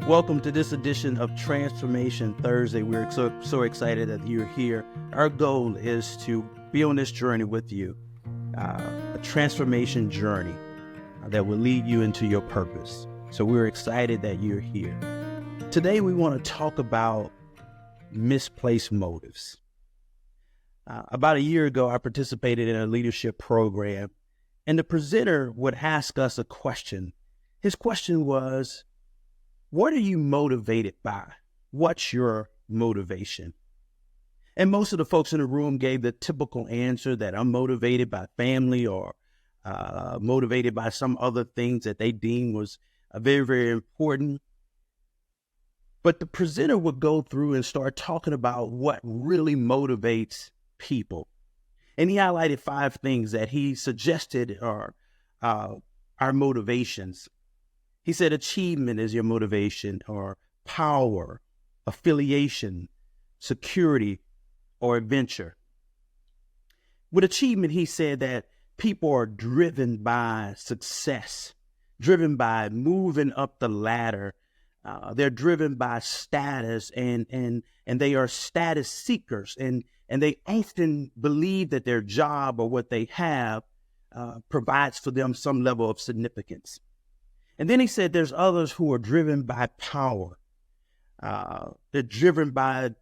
Welcome to this edition of Transformation Thursday. We're so excited that you're here. Our goal is to be on this journey with you, a transformation journey that will lead you into your purpose. So we're excited that you're here. Today we want to talk about misplaced motives. About a year ago, I participated in a leadership program, and the presenter would ask us a question. His question was, what are you motivated by? What's your motivation? And most of the folks in the room gave the typical answer that I'm motivated by family or motivated by some other things that they deem was very, very important. But the presenter would go through and start talking about what really motivates people. And he highlighted 5 things that he suggested are our motivations. He said achievement is your motivation, or power, affiliation, security, or adventure. With achievement, he said that people are driven by success, driven by moving up the ladder. They're driven by status, and they are status seekers, and they often believe that their job or what they have provides for them some level of significance. And then he said there's others who are driven by power. They're driven by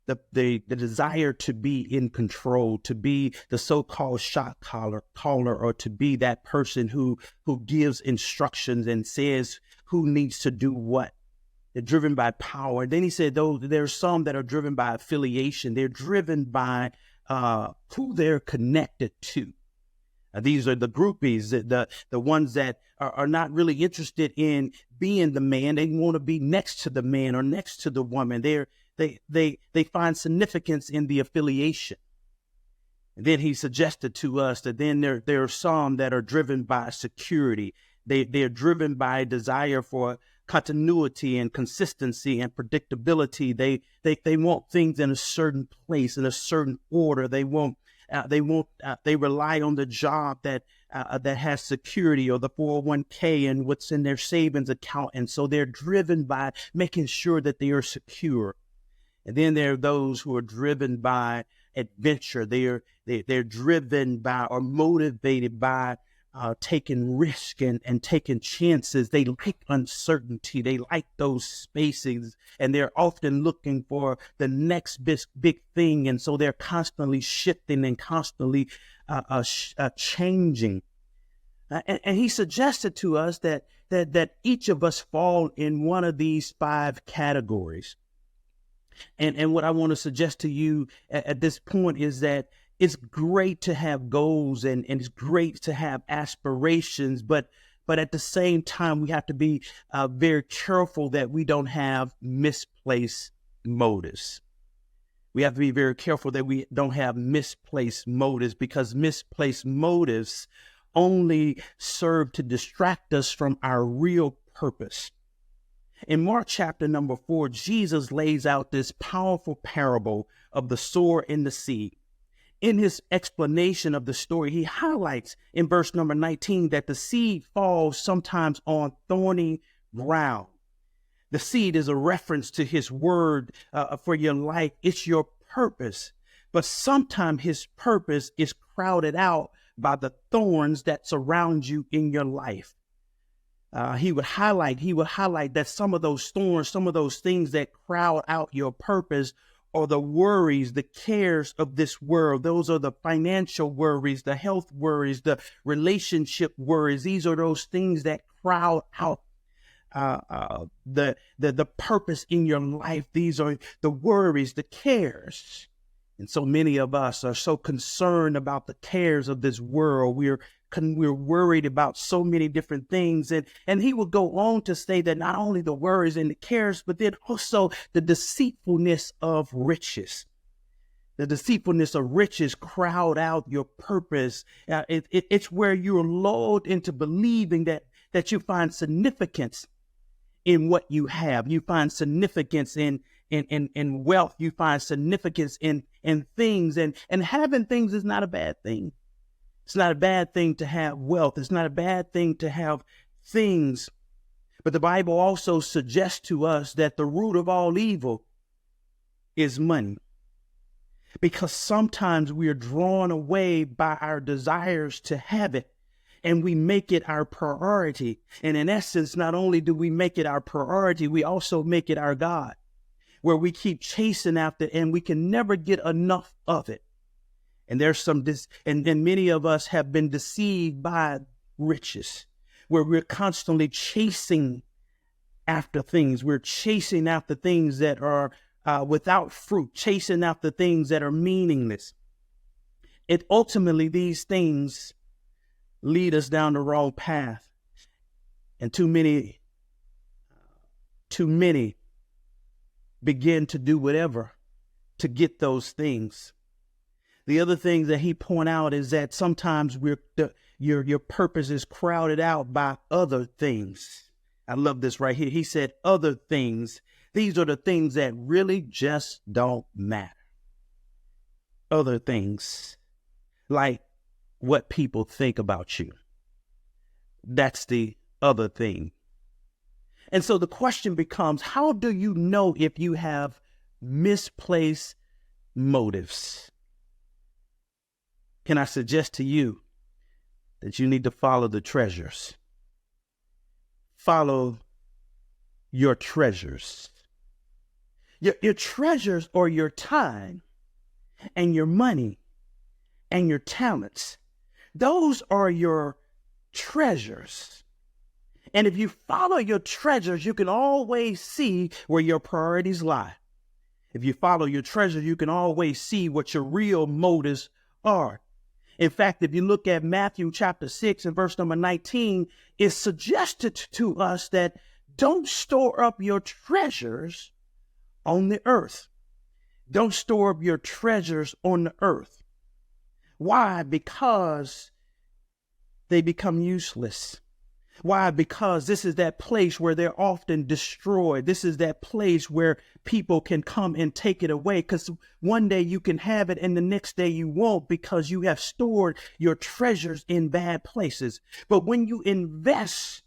the desire to be in control, to be the so-called shot caller, or to be that person who gives instructions and says who needs to do what. They're driven by power. And then he said, though, there's some that are driven by affiliation. They're driven by who they're connected to. These are the groupies, the ones that are not really interested in being the man. They want to be next to the man or next to the woman. They find significance in the affiliation. And then he suggested to us that then there are some that are driven by security. They're driven by a desire for continuity and consistency and predictability. They want things in a certain place, in a certain order. They rely on the job that has security, or the 401k and what's in their savings account. And so they're driven by making sure that they are secure. And then there are those who are driven by adventure. They're driven by or motivated by taking risk and taking chances. They like uncertainty. They like those spaces, and they're often looking for the next big thing. And so they're constantly shifting and constantly changing. And he suggested to us that each of us fall in one of these 5 categories. And what I want to suggest to you at this point is that it's great to have goals and it's great to have aspirations, but at the same time, we have to be very careful that we don't have misplaced motives. We have to be very careful that we don't have misplaced motives, because misplaced motives only serve to distract us from our real purpose. In Mark chapter number 4, Jesus lays out this powerful parable of the sower and the seed. In his explanation of the story, he highlights in verse number 19 that the seed falls sometimes on thorny ground. The seed is a reference to his word for your life. It's your purpose. But sometimes his purpose is crowded out by the thorns that surround you in your life. He would highlight that some of those thorns, some of those things that crowd out your purpose, or the worries, the cares of this world. Those are the financial worries, the health worries, the relationship worries. These are those things that crowd out the purpose in your life. These are the worries, the cares. And so many of us are so concerned about the cares of this world. We're worried about so many different things. And he will go on to say that not only the worries and the cares, but then also the deceitfulness of riches. The deceitfulness of riches crowd out your purpose. It's where you're lulled into believing that you find significance in what you have. You find significance in wealth. You find significance in things, and having things is not a bad thing. It's not a bad thing to have wealth. It's not a bad thing to have things. But the Bible also suggests to us that the root of all evil is money. Because sometimes we are drawn away by our desires to have it, and we make it our priority. And in essence, not only do we make it our priority, we also make it our God, where we keep chasing after it and we can never get enough of it. And there's and many of us have been deceived by riches, where we're constantly chasing after things. We're chasing after things that are without fruit, chasing after things that are meaningless. Ultimately, these things lead us down the wrong path. And too many begin to do whatever to get those things. The other thing that he point out is that sometimes your purpose is crowded out by other things. I love this right here. He said, other things. These are the things that really just don't matter. Other things, like what people think about you. That's the other thing. And so the question becomes, how do you know if you have misplaced motives? Can I suggest to you that you need to follow the treasures? Follow your treasures. Your treasures are your time and your money and your talents. Those are your treasures. And if you follow your treasures, you can always see where your priorities lie. If you follow your treasures, you can always see what your real motives are. In fact, if you look at Matthew chapter 6 and verse number 19, it's suggested to us that don't store up your treasures on the earth. Don't store up your treasures on the earth. Why? Because they become useless. Why? Because this is that place where they're often destroyed. This is that place where people can come and take it away, because one day you can have it and the next day you won't, because you have stored your treasures in bad places. But when you invest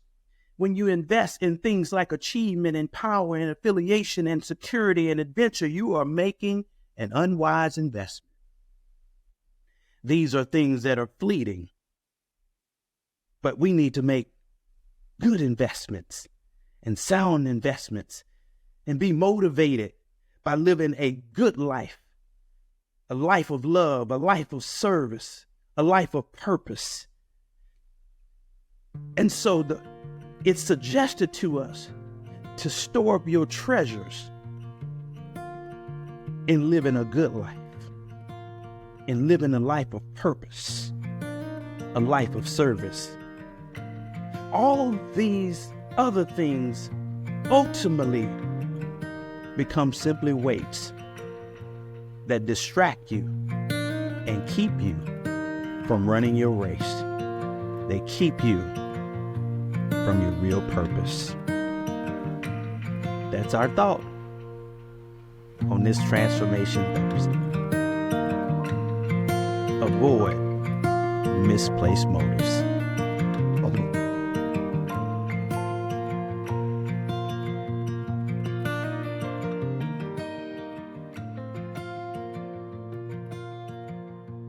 in things like achievement and power and affiliation and security and adventure, you are making an unwise investment. These are things that are fleeting, but we need to make good investments and sound investments and be motivated by living a good life, a life of love, a life of service, a life of purpose. And so it's suggested to us to store up your treasures in living a good life, in living a life of purpose, a life of service. All these other things ultimately become simply weights that distract you and keep you from running your race. They keep you from your real purpose. That's our thought on this Transformation Thursday. Avoid misplaced motives.